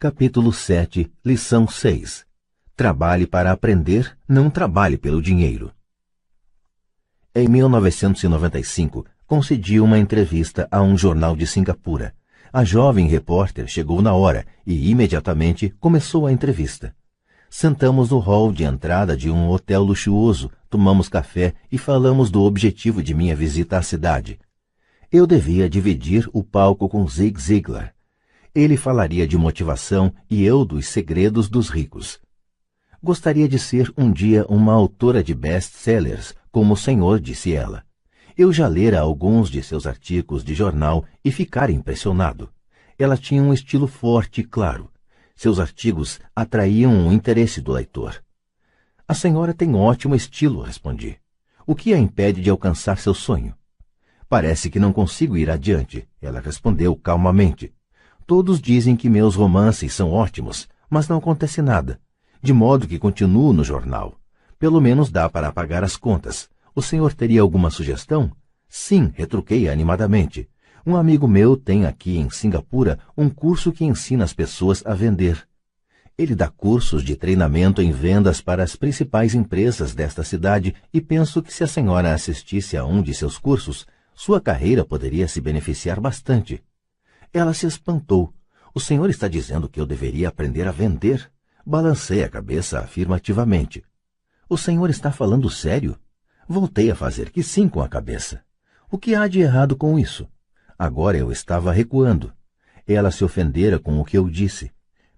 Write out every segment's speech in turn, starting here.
Capítulo 7, Lição 6. Trabalhe para aprender, não trabalhe pelo dinheiro. Em 1995, concedi uma entrevista a um jornal de Singapura. A jovem repórter chegou na hora e imediatamente começou a entrevista. Sentamos no hall de entrada de um hotel luxuoso, tomamos café e falamos do objetivo de minha visita à cidade. Eu devia dividir o palco com Zig Ziglar. Ele falaria de motivação e eu dos segredos dos ricos. Gostaria de ser um dia uma autora de best-sellers, como o senhor, disse ela. Eu já lera alguns de seus artigos de jornal e ficara impressionado. Ela tinha um estilo forte e claro. Seus artigos atraíam o interesse do leitor. A senhora tem ótimo estilo, respondi. O que a impede de alcançar seu sonho? Parece que não consigo ir adiante, ela respondeu calmamente. Todos dizem que meus romances são ótimos, mas não acontece nada. De modo que continuo no jornal. Pelo menos dá para pagar as contas. O senhor teria alguma sugestão? Sim, retruquei animadamente. Um amigo meu tem aqui em Singapura um curso que ensina as pessoas a vender. Ele dá cursos de treinamento em vendas para as principais empresas desta cidade e penso que se a senhora assistisse a um de seus cursos, sua carreira poderia se beneficiar bastante. Ela se espantou. O senhor está dizendo que eu deveria aprender a vender? Balancei a cabeça afirmativamente. O senhor está falando sério? Voltei a fazer que sim com a cabeça. O que há de errado com isso? Agora eu estava recuando. Ela se ofendera com o que eu disse.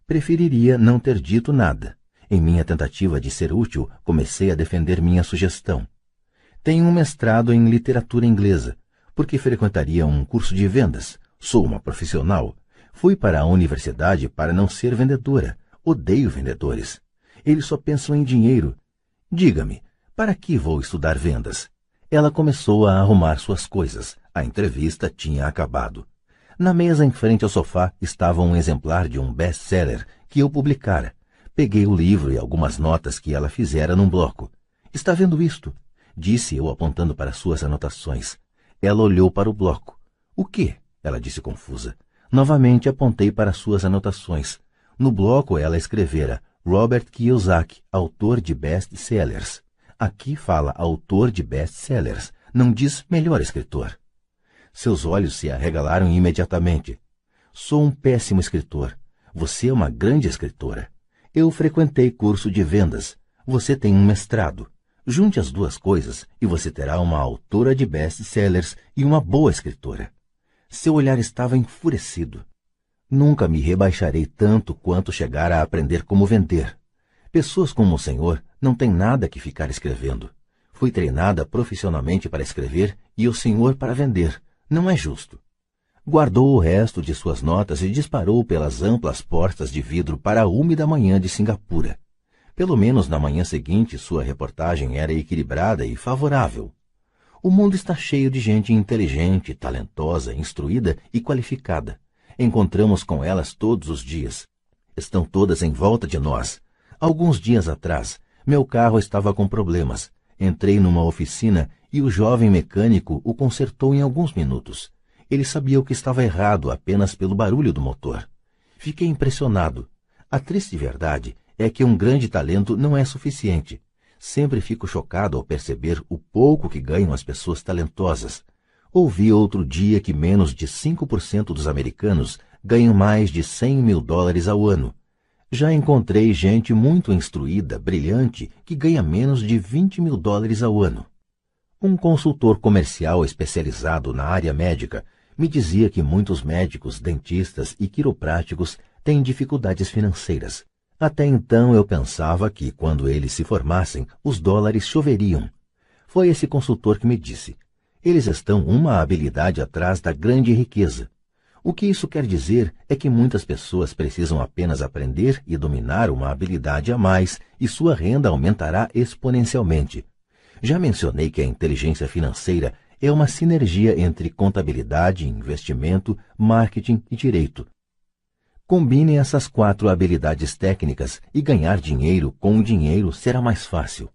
Preferiria não ter dito nada. Em minha tentativa de ser útil, comecei a defender minha sugestão. Tenho um mestrado em literatura inglesa. Por que frequentaria um curso de vendas? Sou uma profissional. Fui para a universidade para não ser vendedora. Odeio vendedores. Eles só pensam em dinheiro. Diga-me, para que vou estudar vendas? Ela começou a arrumar suas coisas. A entrevista tinha acabado. Na mesa em frente ao sofá estava um exemplar de um best-seller que eu publicara. Peguei o livro e algumas notas que ela fizera num bloco. Está vendo isto? Disse eu apontando para suas anotações. Ela olhou para o bloco. O quê? Ela disse confusa. Novamente apontei para suas anotações. No bloco ela escrevera Robert Kiyosaki, autor de best-sellers. Aqui fala autor de best-sellers, não diz melhor escritor. Seus olhos se arregalaram imediatamente. Sou um péssimo escritor. Você é uma grande escritora. Eu frequentei curso de vendas. Você tem um mestrado. Junte as duas coisas e você terá uma autora de best-sellers e uma boa escritora. Seu olhar estava enfurecido. Nunca me rebaixarei tanto quanto chegar a aprender como vender. Pessoas como o senhor não têm nada que ficar escrevendo. Fui treinada profissionalmente para escrever e o senhor para vender. Não é justo. Guardou o resto de suas notas e disparou pelas amplas portas de vidro para a úmida manhã de Singapura. Pelo menos na manhã seguinte sua reportagem era equilibrada e favorável. O mundo está cheio de gente inteligente, talentosa, instruída e qualificada. Encontramos com elas todos os dias. Estão todas em volta de nós. Alguns dias atrás, meu carro estava com problemas. Entrei numa oficina e o jovem mecânico o consertou em alguns minutos. Ele sabia o que estava errado apenas pelo barulho do motor. Fiquei impressionado. A triste verdade é que um grande talento não é suficiente. Sempre fico chocado ao perceber o pouco que ganham as pessoas talentosas. Ouvi outro dia que menos de 5% dos americanos ganham mais de $100.000 ao ano. Já encontrei gente muito instruída, brilhante, que ganha menos de $20.000 ao ano. Um consultor comercial especializado na área médica me dizia que muitos médicos, dentistas e quiropráticos têm dificuldades financeiras. Até então eu pensava que, quando eles se formassem, os dólares choveriam. Foi esse consultor que me disse: eles estão uma habilidade atrás da grande riqueza. O que isso quer dizer é que muitas pessoas precisam apenas aprender e dominar uma habilidade a mais e sua renda aumentará exponencialmente. Já mencionei que a inteligência financeira é uma sinergia entre contabilidade, investimento, marketing e direito. Combine essas 4 habilidades técnicas e ganhar dinheiro com o dinheiro será mais fácil.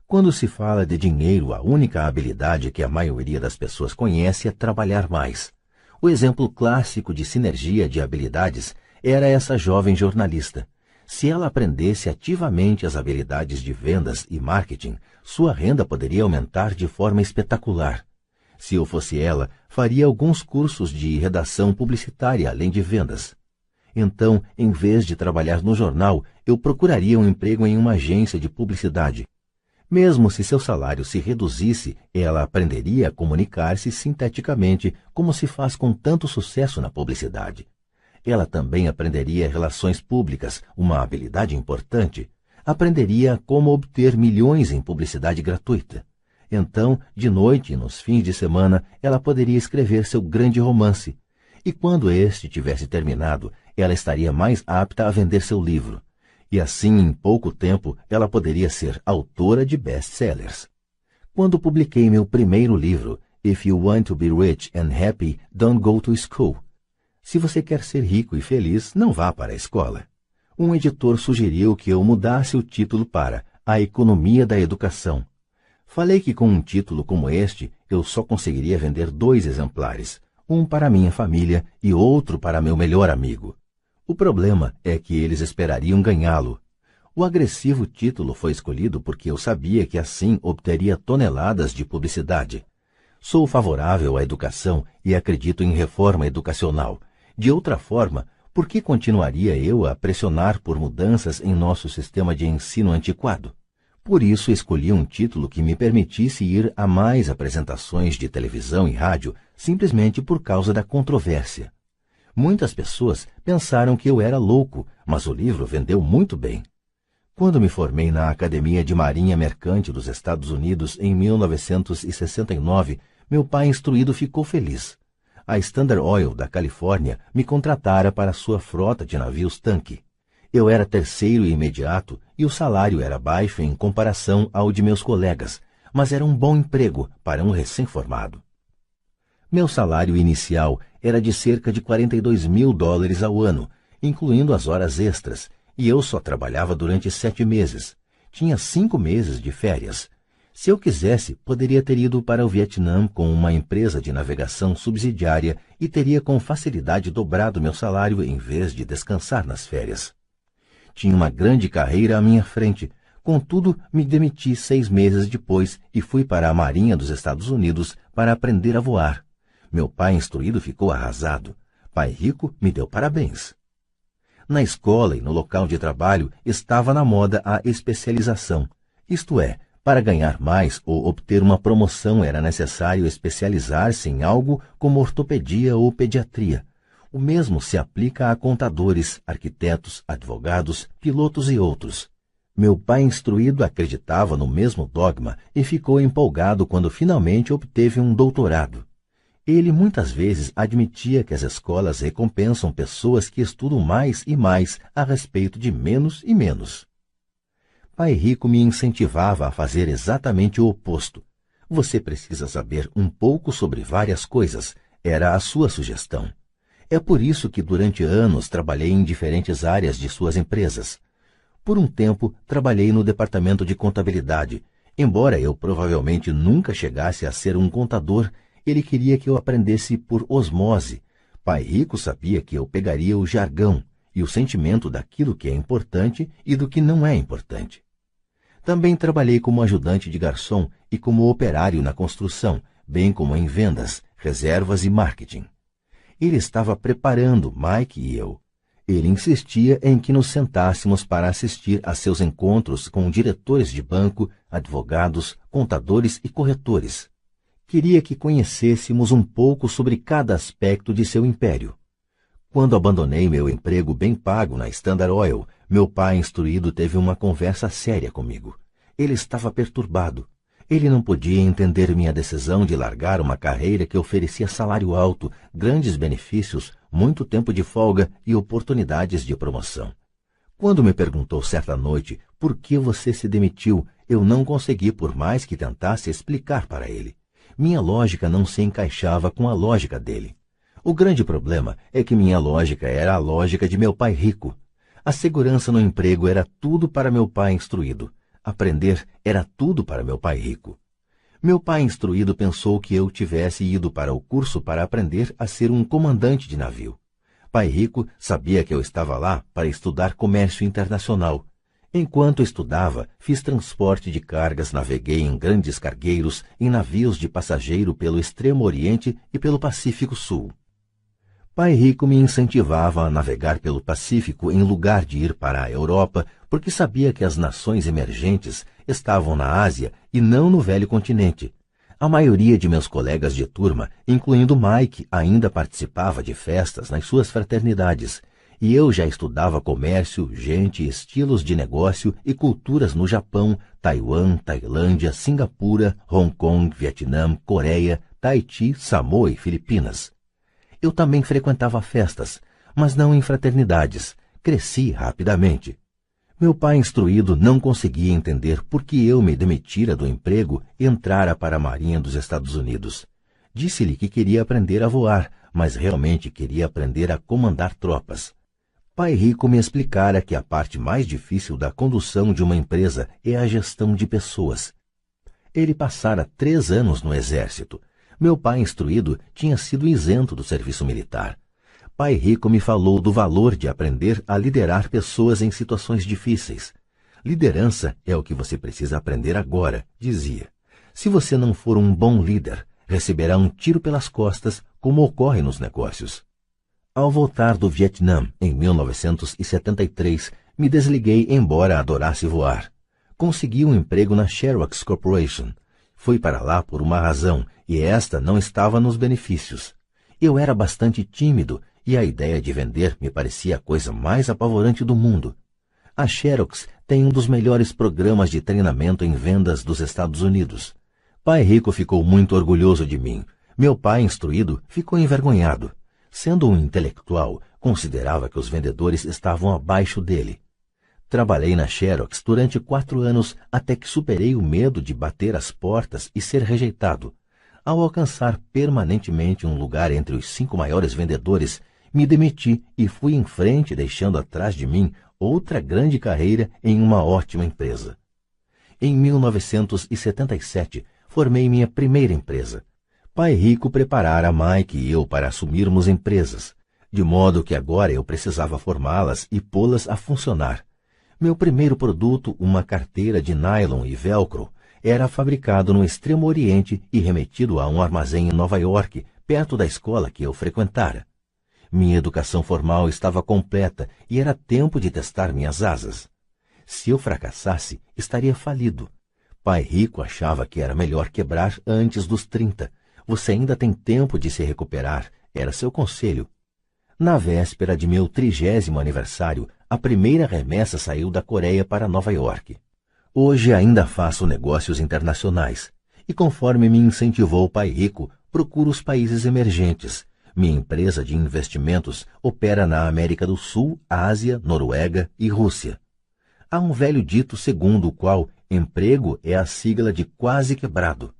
Quando se fala de dinheiro, a única habilidade que a maioria das pessoas conhece é trabalhar mais. O exemplo clássico de sinergia de habilidades era essa jovem jornalista. Se ela aprendesse ativamente as habilidades de vendas e marketing, sua renda poderia aumentar de forma espetacular. Se eu fosse ela, faria alguns cursos de redação publicitária além de vendas. Então, em vez de trabalhar no jornal, eu procuraria um emprego em uma agência de publicidade. Mesmo se seu salário se reduzisse, ela aprenderia a comunicar-se sinteticamente, como se faz com tanto sucesso na publicidade. Ela também aprenderia relações públicas, uma habilidade importante. Aprenderia como obter milhões em publicidade gratuita. Então, de noite e nos fins de semana, ela poderia escrever seu grande romance. E quando este tivesse terminado, ela estaria mais apta a vender seu livro. E assim, em pouco tempo, ela poderia ser autora de best-sellers. Quando publiquei meu primeiro livro, If You Want to Be Rich and Happy, Don't Go to School. Se você quer ser rico e feliz, não vá para a escola. Um editor sugeriu que eu mudasse o título para A Economia da Educação. Falei que com um título como este, eu só conseguiria vender 2 exemplares, um para minha família e outro para meu melhor amigo. O problema é que eles esperariam ganhá-lo. O agressivo título foi escolhido porque eu sabia que assim obteria toneladas de publicidade. Sou favorável à educação e acredito em reforma educacional. De outra forma, por que continuaria eu a pressionar por mudanças em nosso sistema de ensino antiquado? Por isso escolhi um título que me permitisse ir a mais apresentações de televisão e rádio, simplesmente por causa da controvérsia. Muitas pessoas pensaram que eu era louco, mas o livro vendeu muito bem. Quando me formei na Academia de Marinha Mercante dos Estados Unidos em 1969, meu pai instruído ficou feliz. A Standard Oil da Califórnia me contratara para sua frota de navios-tanque. Eu era terceiro e imediato e o salário era baixo em comparação ao de meus colegas, mas era um bom emprego para um recém-formado. Meu salário inicial era de cerca de $42.000 ao ano, incluindo as horas extras, e eu só trabalhava durante 7 meses. Tinha 5 meses de férias. Se eu quisesse, poderia ter ido para o Vietnã com uma empresa de navegação subsidiária e teria com facilidade dobrado meu salário em vez de descansar nas férias. Tinha uma grande carreira à minha frente, contudo me demiti 6 meses depois e fui para a Marinha dos Estados Unidos para aprender a voar. Meu pai instruído ficou arrasado. Pai rico me deu parabéns. Na escola e no local de trabalho estava na moda a especialização. Isto é, para ganhar mais ou obter uma promoção era necessário especializar-se em algo como ortopedia ou pediatria. O mesmo se aplica a contadores, arquitetos, advogados, pilotos e outros. Meu pai instruído acreditava no mesmo dogma e ficou empolgado quando finalmente obteve um doutorado. Ele muitas vezes admitia que as escolas recompensam pessoas que estudam mais e mais a respeito de menos e menos. Pai rico me incentivava a fazer exatamente o oposto. Você precisa saber um pouco sobre várias coisas, era a sua sugestão. É por isso que durante anos trabalhei em diferentes áreas de suas empresas. Por um tempo, trabalhei no departamento de contabilidade. Embora eu provavelmente nunca chegasse a ser um contador, ele queria que eu aprendesse por osmose. Pai rico sabia que eu pegaria o jargão e o sentimento daquilo que é importante e do que não é importante. Também trabalhei como ajudante de garçom e como operário na construção, bem como em vendas, reservas e marketing. Ele estava preparando Mike e eu. Ele insistia em que nos sentássemos para assistir a seus encontros com diretores de banco, advogados, contadores e corretores. Queria que conhecêssemos um pouco sobre cada aspecto de seu império. Quando abandonei meu emprego bem pago na Standard Oil, meu pai instruído teve uma conversa séria comigo. Ele estava perturbado. Ele não podia entender minha decisão de largar uma carreira que oferecia salário alto, grandes benefícios, muito tempo de folga e oportunidades de promoção. Quando me perguntou certa noite por que você se demitiu, eu não consegui, por mais que tentasse, explicar para ele. Minha lógica não se encaixava com a lógica dele. O grande problema é que minha lógica era a lógica de meu pai rico. A segurança no emprego era tudo para meu pai instruído. Aprender era tudo para meu pai rico. Meu pai instruído pensou que eu tivesse ido para o curso para aprender a ser um comandante de navio. Pai Rico sabia que eu estava lá para estudar comércio internacional. Enquanto estudava, fiz transporte de cargas, naveguei em grandes cargueiros, em navios de passageiro pelo Extremo Oriente e pelo Pacífico Sul. Pai Rico me incentivava a navegar pelo Pacífico em lugar de ir para a Europa, porque sabia que as nações emergentes estavam na Ásia e não no velho continente. A maioria de meus colegas de turma, incluindo Mike, ainda participava de festas nas suas fraternidades, e eu já estudava comércio, gente, estilos de negócio e culturas no Japão, Taiwan, Tailândia, Singapura, Hong Kong, Vietnã, Coreia, Tahiti, Samoa e Filipinas. Eu também frequentava festas, mas não em fraternidades. Cresci rapidamente. Meu pai instruído não conseguia entender por que eu me demitira do emprego e entrara para a Marinha dos Estados Unidos. Disse-lhe que queria aprender a voar, mas realmente queria aprender a comandar tropas. Pai Rico me explicara que a parte mais difícil da condução de uma empresa é a gestão de pessoas. Ele passara 3 anos no exército. Meu pai instruído tinha sido isento do serviço militar. Pai Rico me falou do valor de aprender a liderar pessoas em situações difíceis. Liderança é o que você precisa aprender agora, dizia. Se você não for um bom líder, receberá um tiro pelas costas, como ocorre nos negócios. Ao voltar do Vietnã, em 1973, me desliguei embora adorasse voar. Consegui um emprego na Xerox Corporation. Fui para lá por uma razão, e esta não estava nos benefícios. Eu era bastante tímido, e a ideia de vender me parecia a coisa mais apavorante do mundo. A Xerox tem um dos melhores programas de treinamento em vendas dos Estados Unidos. Pai Rico ficou muito orgulhoso de mim. Meu pai, instruído, ficou envergonhado. Sendo um intelectual, considerava que os vendedores estavam abaixo dele. Trabalhei na Xerox durante 4 anos até que superei o medo de bater as portas e ser rejeitado. Ao alcançar permanentemente um lugar entre os 5 maiores vendedores, me demiti e fui em frente, deixando atrás de mim outra grande carreira em uma ótima empresa. Em 1977, formei minha primeira empresa. Pai Rico preparara Mike e eu para assumirmos empresas, de modo que agora eu precisava formá-las e pô-las a funcionar. Meu primeiro produto, uma carteira de nylon e velcro, era fabricado no Extremo Oriente e remetido a um armazém em Nova York, perto da escola que eu frequentara. Minha educação formal estava completa e era tempo de testar minhas asas. Se eu fracassasse, estaria falido. Pai Rico achava que era melhor quebrar antes dos 30. Você ainda tem tempo de se recuperar, era seu conselho. Na véspera de meu 30º aniversário, a primeira remessa saiu da Coreia para Nova York. Hoje ainda faço negócios internacionais, e conforme me incentivou Pai Rico, procuro os países emergentes. Minha empresa de investimentos opera na América do Sul, Ásia, Noruega e Rússia. Há um velho dito segundo o qual emprego é a sigla de quase quebrado.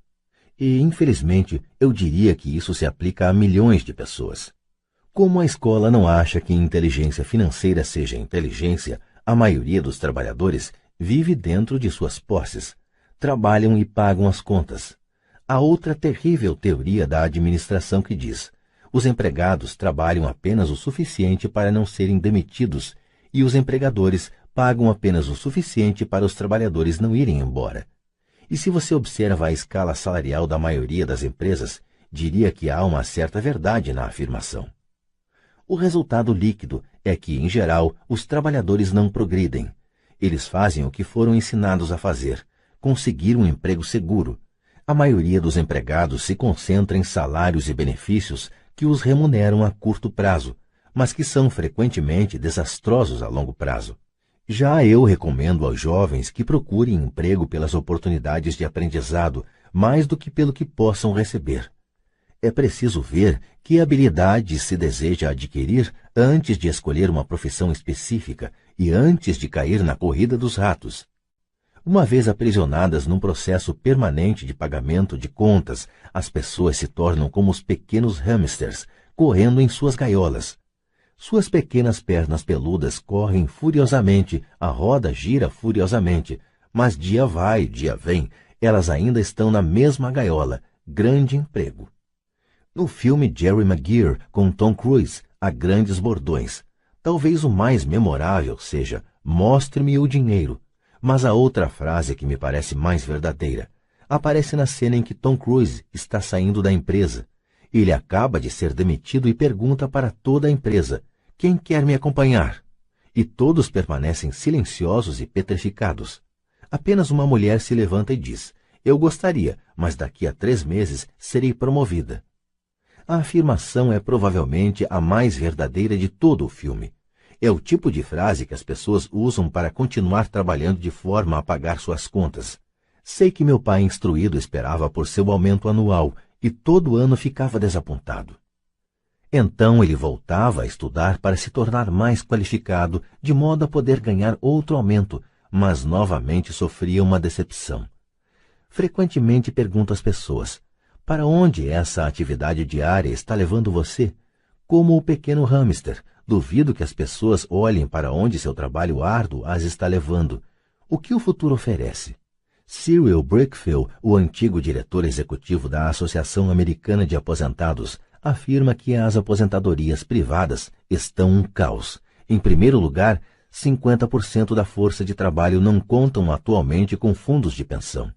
E, infelizmente, eu diria que isso se aplica a milhões de pessoas. Como a escola não acha que inteligência financeira seja inteligência, a maioria dos trabalhadores vive dentro de suas posses. Trabalham e pagam as contas. Há outra terrível teoria da administração que diz: os empregados trabalham apenas o suficiente para não serem demitidos e os empregadores pagam apenas o suficiente para os trabalhadores não irem embora. E se você observa a escala salarial da maioria das empresas, diria que há uma certa verdade na afirmação. O resultado líquido é que, em geral, os trabalhadores não progridem. Eles fazem o que foram ensinados a fazer, conseguir um emprego seguro. A maioria dos empregados se concentra em salários e benefícios que os remuneram a curto prazo, mas que são frequentemente desastrosos a longo prazo. Já eu recomendo aos jovens que procurem emprego pelas oportunidades de aprendizado, mais do que pelo que possam receber. É preciso ver que habilidades se deseja adquirir antes de escolher uma profissão específica e antes de cair na corrida dos ratos. Uma vez aprisionadas num processo permanente de pagamento de contas, as pessoas se tornam como os pequenos hamsters, correndo em suas gaiolas. Suas pequenas pernas peludas correm furiosamente, a roda gira furiosamente, mas dia vai, dia vem, elas ainda estão na mesma gaiola. Grande emprego. No filme Jerry Maguire, com Tom Cruise, há grandes bordões. Talvez o mais memorável seja "Mostre-me o dinheiro", mas a outra frase que me parece mais verdadeira aparece na cena em que Tom Cruise está saindo da empresa. Ele acaba de ser demitido e pergunta para toda a empresa: "Quem quer me acompanhar?" E todos permanecem silenciosos e petrificados. Apenas uma mulher se levanta e diz: "Eu gostaria, mas daqui a 3 meses serei promovida." A afirmação é provavelmente a mais verdadeira de todo o filme. É o tipo de frase que as pessoas usam para continuar trabalhando de forma a pagar suas contas. Sei que meu pai instruído esperava por seu aumento anual e todo ano ficava desapontado. Então ele voltava a estudar para se tornar mais qualificado, de modo a poder ganhar outro aumento, mas novamente sofria uma decepção. Frequentemente pergunto às pessoas: "Para onde essa atividade diária está levando você?" Como o pequeno hamster, duvido que as pessoas olhem para onde seu trabalho árduo as está levando. O que o futuro oferece? Cyril Brickfield, o antigo diretor executivo da Associação Americana de Aposentados, afirma que as aposentadorias privadas estão um caos. Em primeiro lugar, 50% da força de trabalho não contam atualmente com fundos de pensão.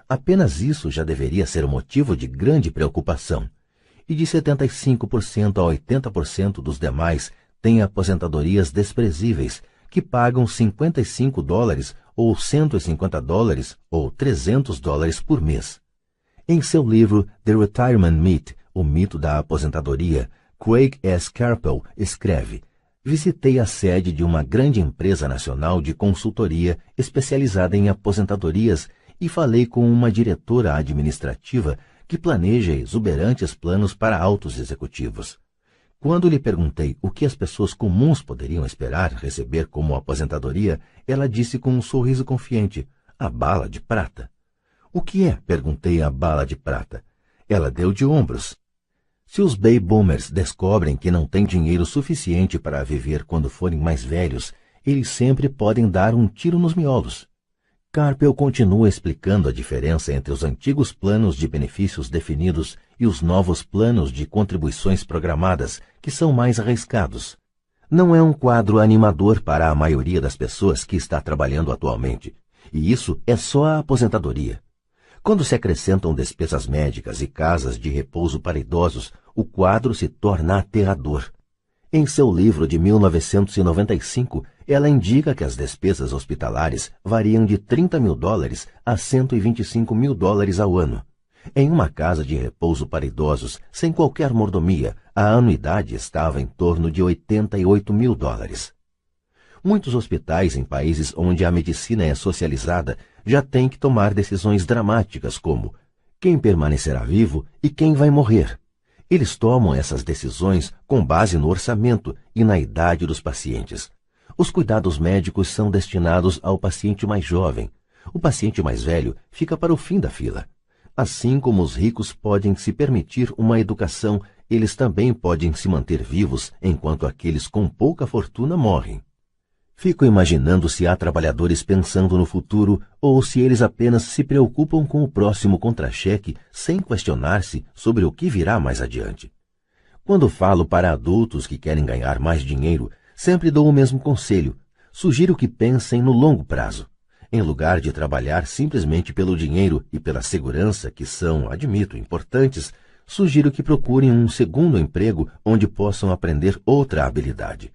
Apenas isso já deveria ser motivo de grande preocupação. E de 75% a 80% dos demais têm aposentadorias desprezíveis, que pagam $55 ou $150 ou $300 por mês. Em seu livro The Retirement Myth, o mito da aposentadoria, Craig S. Carpel escreve: "Visitei a sede de uma grande empresa nacional de consultoria especializada em aposentadorias e falei com uma diretora administrativa que planeja exuberantes planos para altos executivos. Quando lhe perguntei o que as pessoas comuns poderiam esperar receber como aposentadoria, ela disse com um sorriso confiante: 'A bala de prata.'" "O que é?" perguntei. "A bala de prata." Ela deu de ombros. "Se os baby boomers descobrem que não têm dinheiro suficiente para viver quando forem mais velhos, eles sempre podem dar um tiro nos miolos." Carpel continua explicando a diferença entre os antigos planos de benefícios definidos e os novos planos de contribuições programadas, que são mais arriscados. Não é um quadro animador para a maioria das pessoas que está trabalhando atualmente, e isso é só a aposentadoria. Quando se acrescentam despesas médicas e casas de repouso para idosos, o quadro se torna aterrador. Em seu livro de 1995, ela indica que as despesas hospitalares variam de $30 mil a $125 mil ao ano. Em uma casa de repouso para idosos, sem qualquer mordomia, a anuidade estava em torno de $88 mil. Muitos hospitais em países onde a medicina é socializada já têm que tomar decisões dramáticas como quem permanecerá vivo e quem vai morrer. Eles tomam essas decisões com base no orçamento e na idade dos pacientes. Os cuidados médicos são destinados ao paciente mais jovem. O paciente mais velho fica para o fim da fila. Assim como os ricos podem se permitir uma educação, eles também podem se manter vivos enquanto aqueles com pouca fortuna morrem. Fico imaginando se há trabalhadores pensando no futuro ou se eles apenas se preocupam com o próximo contra-cheque sem questionar-se sobre o que virá mais adiante. Quando falo para adultos que querem ganhar mais dinheiro, sempre dou o mesmo conselho. Sugiro que pensem no longo prazo. Em lugar de trabalhar simplesmente pelo dinheiro e pela segurança, que são, admito, importantes, sugiro que procurem um segundo emprego onde possam aprender outra habilidade.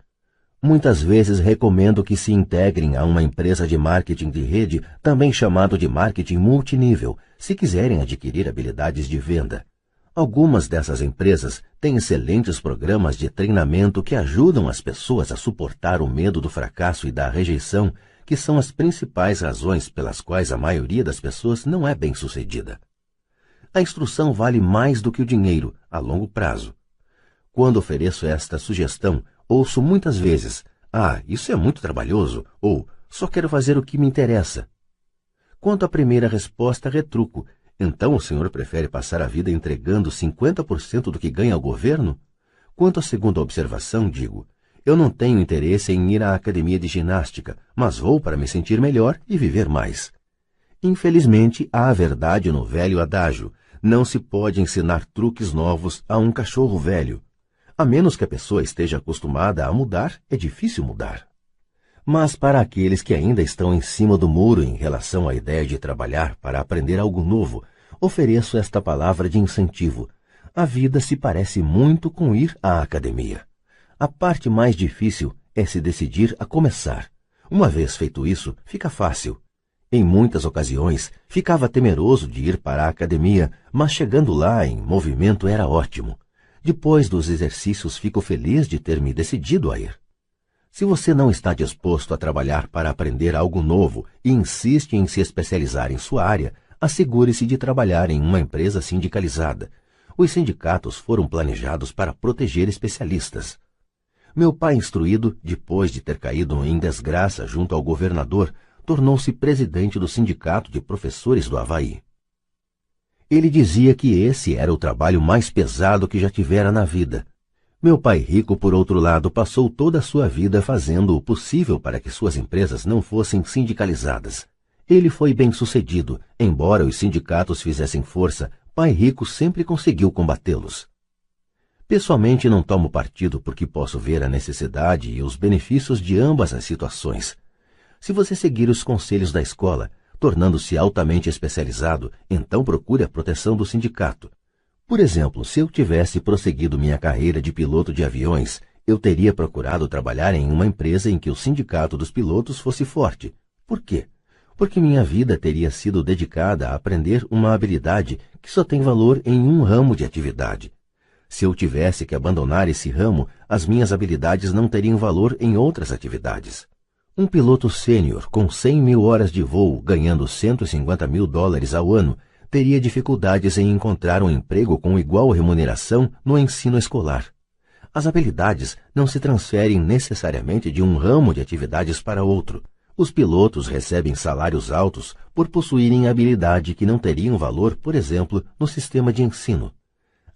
Muitas vezes recomendo que se integrem a uma empresa de marketing de rede, também chamado de marketing multinível, se quiserem adquirir habilidades de venda. Algumas dessas empresas têm excelentes programas de treinamento que ajudam as pessoas a suportar o medo do fracasso e da rejeição, que são as principais razões pelas quais a maioria das pessoas não é bem-sucedida. A instrução vale mais do que o dinheiro, a longo prazo. Quando ofereço esta sugestão, ouço muitas vezes: isso é muito trabalhoso, ou só quero fazer o que me interessa. Quanto à primeira resposta, retruco: então o senhor prefere passar a vida entregando 50% do que ganha ao governo? Quanto à segunda observação, digo: eu não tenho interesse em ir à academia de ginástica, mas vou para me sentir melhor e viver mais. Infelizmente, há a verdade no velho adágio: não se pode ensinar truques novos a um cachorro velho. A menos que a pessoa esteja acostumada a mudar, é difícil mudar. Mas para aqueles que ainda estão em cima do muro em relação à ideia de trabalhar para aprender algo novo, ofereço esta palavra de incentivo. A vida se parece muito com ir à academia. A parte mais difícil é se decidir a começar. Uma vez feito isso, fica fácil. Em muitas ocasiões, ficava temeroso de ir para a academia, mas chegando lá em movimento era ótimo. Depois dos exercícios, fico feliz de ter me decidido a ir. Se você não está disposto a trabalhar para aprender algo novo e insiste em se especializar em sua área, assegure-se de trabalhar em uma empresa sindicalizada. Os sindicatos foram planejados para proteger especialistas. Meu pai instruído, depois de ter caído em desgraça junto ao governador, tornou-se presidente do Sindicato de Professores do Havaí. Ele dizia que esse era o trabalho mais pesado que já tivera na vida. Meu pai rico, por outro lado, passou toda a sua vida fazendo o possível para que suas empresas não fossem sindicalizadas. Ele foi bem-sucedido, embora os sindicatos fizessem força, pai rico sempre conseguiu combatê-los. Pessoalmente não tomo partido porque posso ver a necessidade e os benefícios de ambas as situações. Se você seguir os conselhos da escola, tornando-se altamente especializado, então procure a proteção do sindicato. Por exemplo, se eu tivesse prosseguido minha carreira de piloto de aviões, eu teria procurado trabalhar em uma empresa em que o sindicato dos pilotos fosse forte. Por quê? Porque minha vida teria sido dedicada a aprender uma habilidade que só tem valor em um ramo de atividade. Se eu tivesse que abandonar esse ramo, as minhas habilidades não teriam valor em outras atividades. Um piloto sênior com 100 mil horas de voo, ganhando $150 mil ao ano, teria dificuldades em encontrar um emprego com igual remuneração no ensino escolar. As habilidades não se transferem necessariamente de um ramo de atividades para outro. Os pilotos recebem salários altos por possuírem habilidade que não teriam valor, por exemplo, no sistema de ensino.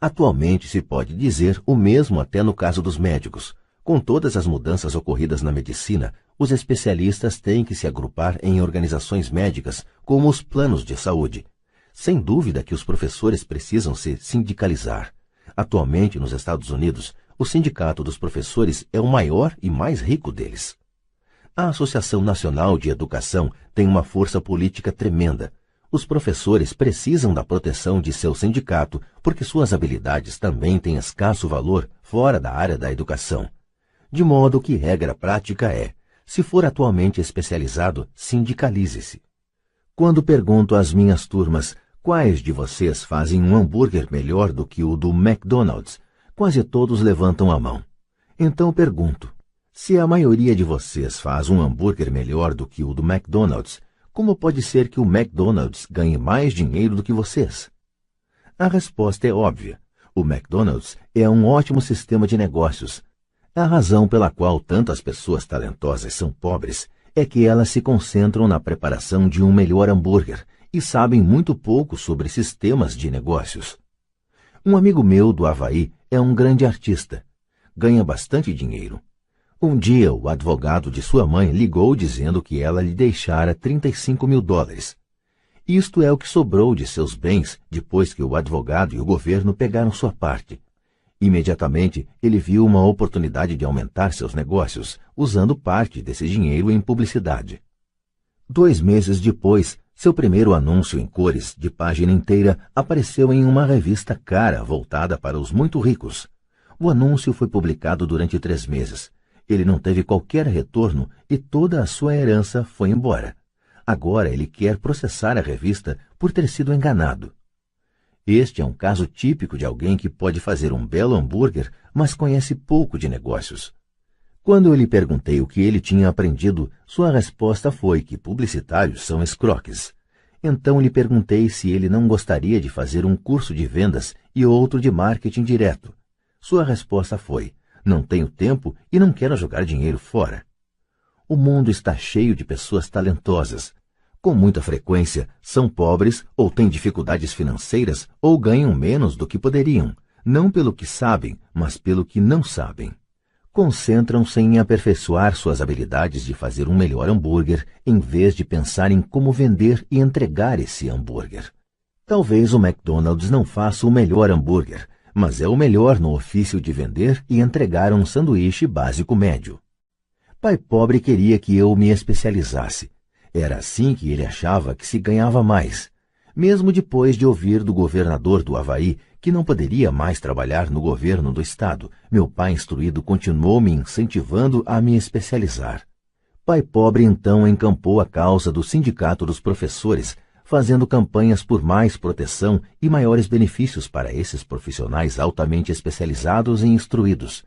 Atualmente se pode dizer o mesmo até no caso dos médicos. Com todas as mudanças ocorridas na medicina, os especialistas têm que se agrupar em organizações médicas, como os planos de saúde. Sem dúvida que os professores precisam se sindicalizar. Atualmente, nos Estados Unidos, o Sindicato dos Professores é o maior e mais rico deles. A Associação Nacional de Educação tem uma força política tremenda. Os professores precisam da proteção de seu sindicato porque suas habilidades também têm escasso valor fora da área da educação. De modo que regra prática é, se for atualmente especializado, sindicalize-se. Quando pergunto às minhas turmas quais de vocês fazem um hambúrguer melhor do que o do McDonald's, quase todos levantam a mão. Então pergunto, se a maioria de vocês faz um hambúrguer melhor do que o do McDonald's, como pode ser que o McDonald's ganhe mais dinheiro do que vocês? A resposta é óbvia. O McDonald's é um ótimo sistema de negócios. A razão pela qual tantas pessoas talentosas são pobres é que elas se concentram na preparação de um melhor hambúrguer e sabem muito pouco sobre sistemas de negócios. Um amigo meu do Havaí é um grande artista. Ganha bastante dinheiro. Um dia, o advogado de sua mãe ligou dizendo que ela lhe deixara $35 mil. Isto é o que sobrou de seus bens depois que o advogado e o governo pegaram sua parte. Imediatamente, ele viu uma oportunidade de aumentar seus negócios, usando parte desse dinheiro em publicidade. 2 meses depois, seu primeiro anúncio em cores, de página inteira, apareceu em uma revista cara voltada para os muito ricos. O anúncio foi publicado durante 3 meses. Ele não teve qualquer retorno e toda a sua herança foi embora. Agora ele quer processar a revista por ter sido enganado. Este é um caso típico de alguém que pode fazer um belo hambúrguer, mas conhece pouco de negócios. Quando eu lhe perguntei o que ele tinha aprendido, sua resposta foi que publicitários são escroques. Então lhe perguntei se ele não gostaria de fazer um curso de vendas e outro de marketing direto. Sua resposta foi: não tenho tempo e não quero jogar dinheiro fora. O mundo está cheio de pessoas talentosas. Com muita frequência, são pobres ou têm dificuldades financeiras ou ganham menos do que poderiam, não pelo que sabem, mas pelo que não sabem. Concentram-se em aperfeiçoar suas habilidades de fazer um melhor hambúrguer, em vez de pensar em como vender e entregar esse hambúrguer. Talvez o McDonald's não faça o melhor hambúrguer, mas é o melhor no ofício de vender e entregar um sanduíche básico médio. Pai pobre queria que eu me especializasse. Era assim que ele achava que se ganhava mais. Mesmo depois de ouvir do governador do Havaí que não poderia mais trabalhar no governo do estado, meu pai instruído continuou me incentivando a me especializar. Pai pobre então encampou a causa do Sindicato dos Professores, fazendo campanhas por mais proteção e maiores benefícios para esses profissionais altamente especializados e instruídos.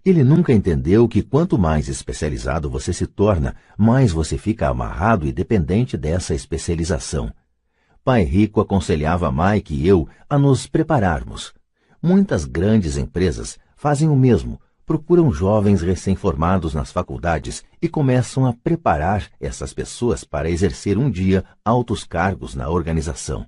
Ele nunca entendeu que quanto mais especializado você se torna, mais você fica amarrado e dependente dessa especialização. Pai Rico aconselhava Mike e eu a nos prepararmos. Muitas grandes empresas fazem o mesmo, procuram jovens recém-formados nas faculdades e começam a preparar essas pessoas para exercer um dia altos cargos na organização.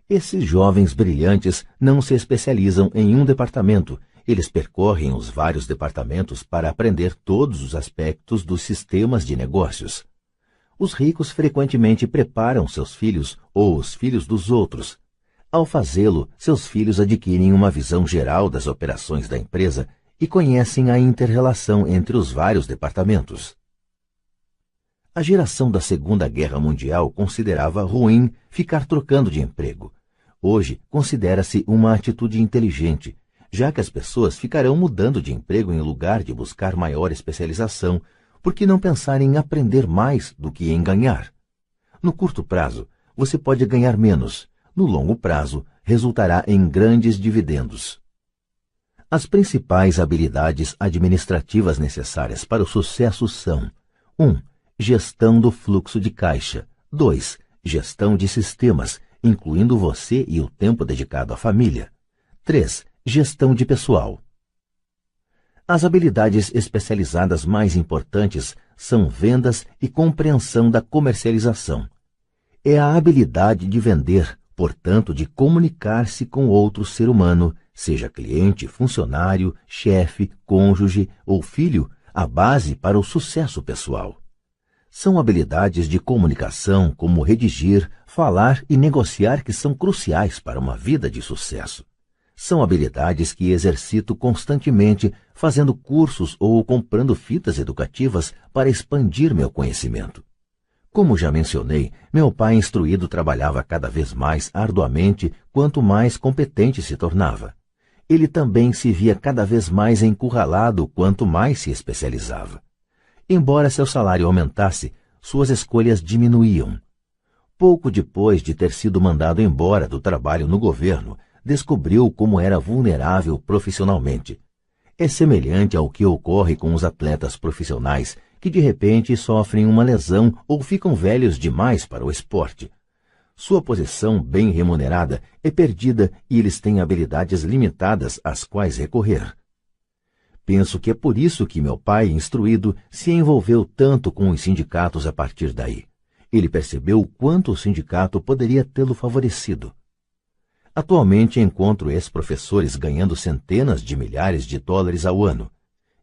Esses jovens brilhantes não se especializam em um departamento, eles percorrem os vários departamentos para aprender todos os aspectos dos sistemas de negócios. Os ricos frequentemente preparam seus filhos ou os filhos dos outros. Ao fazê-lo, seus filhos adquirem uma visão geral das operações da empresa e conhecem a inter-relação entre os vários departamentos. A geração da Segunda Guerra Mundial considerava ruim ficar trocando de emprego. Hoje, considera-se uma atitude inteligente, já que as pessoas ficarão mudando de emprego em lugar de buscar maior especialização, por que não pensar em aprender mais do que em ganhar? No curto prazo, você pode ganhar menos. No longo prazo, resultará em grandes dividendos. As principais habilidades administrativas necessárias para o sucesso são: 1. Gestão do fluxo de caixa. 2. Gestão de sistemas, incluindo você e o tempo dedicado à família. 3. Gestão de pessoal. As habilidades especializadas mais importantes são vendas e compreensão da comercialização. É a habilidade de vender, portanto, de comunicar-se com outro ser humano, seja cliente, funcionário, chefe, cônjuge ou filho, a base para o sucesso pessoal. São habilidades de comunicação como redigir, falar e negociar que são cruciais para uma vida de sucesso. São habilidades que exercito constantemente, fazendo cursos ou comprando fitas educativas para expandir meu conhecimento. Como já mencionei, meu pai instruído trabalhava cada vez mais arduamente quanto mais competente se tornava. Ele também se via cada vez mais encurralado quanto mais se especializava. Embora seu salário aumentasse, suas escolhas diminuíam. Pouco depois de ter sido mandado embora do trabalho no governo, descobriu como era vulnerável profissionalmente. É semelhante ao que ocorre com os atletas profissionais, que de repente sofrem uma lesão ou ficam velhos demais para o esporte. Sua posição bem remunerada é perdida e eles têm habilidades limitadas às quais recorrer. Penso que é por isso que meu pai, instruído, se envolveu tanto com os sindicatos a partir daí. Ele percebeu o quanto o sindicato poderia tê-lo favorecido. Atualmente encontro ex-professores ganhando centenas de milhares de dólares ao ano.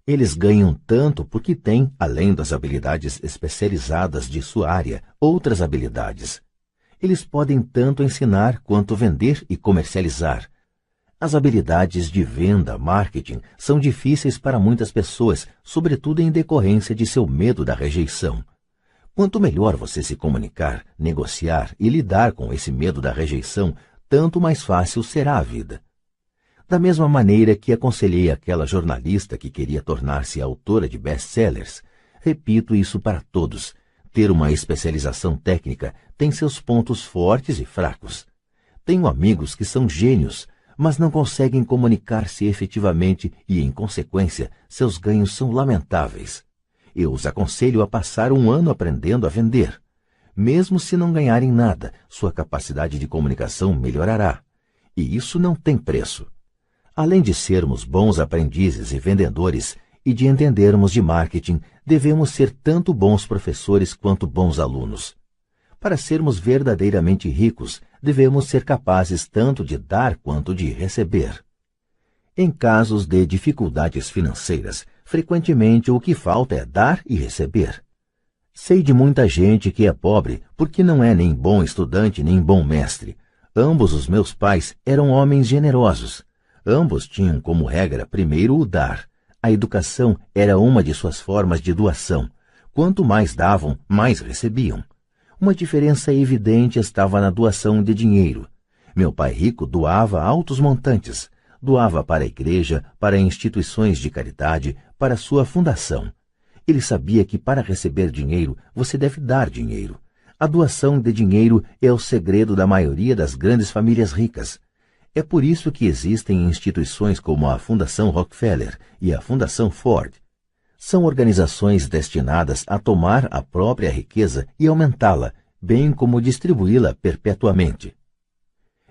Eles ganham tanto porque têm, além das habilidades especializadas de sua área, outras habilidades. Eles podem tanto ensinar quanto vender e comercializar. As habilidades de venda, marketing, são difíceis para muitas pessoas, sobretudo em decorrência de seu medo da rejeição. Quanto melhor você se comunicar, negociar e lidar com esse medo da rejeição, tanto mais fácil será a vida. Da mesma maneira que aconselhei aquela jornalista que queria tornar-se autora de best-sellers, repito isso para todos. Ter uma especialização técnica tem seus pontos fortes e fracos. Tenho amigos que são gênios, mas não conseguem comunicar-se efetivamente e, em consequência, seus ganhos são lamentáveis. Eu os aconselho a passar um ano aprendendo a vender. Mesmo se não ganharem nada, sua capacidade de comunicação melhorará. E isso não tem preço. Além de sermos bons aprendizes e vendedores e de entendermos de marketing, devemos ser tanto bons professores quanto bons alunos. Para sermos verdadeiramente ricos, devemos ser capazes tanto de dar quanto de receber. Em casos de dificuldades financeiras, frequentemente o que falta é dar e receber. Sei de muita gente que é pobre porque não é nem bom estudante nem bom mestre. Ambos os meus pais eram homens generosos. Ambos tinham como regra primeiro o dar. A educação era uma de suas formas de doação. Quanto mais davam, mais recebiam. Uma diferença evidente estava na doação de dinheiro. Meu pai rico doava altos montantes. Doava para a igreja, para instituições de caridade, para sua fundação. Ele sabia que para receber dinheiro, você deve dar dinheiro. A doação de dinheiro é o segredo da maioria das grandes famílias ricas. É por isso que existem instituições como a Fundação Rockefeller e a Fundação Ford. São organizações destinadas a tomar a própria riqueza e aumentá-la, bem como distribuí-la perpetuamente.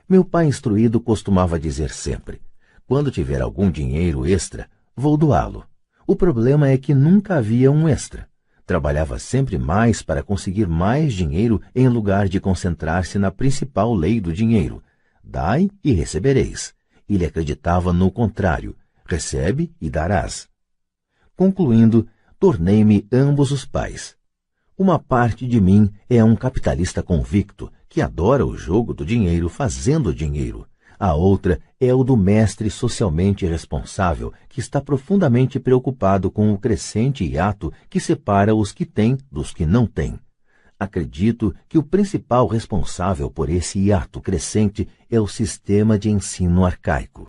Meu pai instruído costumava dizer sempre: quando tiver algum dinheiro extra, vou doá-lo. O problema é que nunca havia um extra. Trabalhava sempre mais para conseguir mais dinheiro em lugar de concentrar-se na principal lei do dinheiro: dai e recebereis. Ele acreditava no contrário: recebe e darás. Concluindo, tornei-me ambos os pais. Uma parte de mim é um capitalista convicto que adora o jogo do dinheiro fazendo dinheiro. A outra é o do mestre socialmente responsável que está profundamente preocupado com o crescente hiato que separa os que têm dos que não têm. Acredito que o principal responsável por esse hiato crescente é o sistema de ensino arcaico.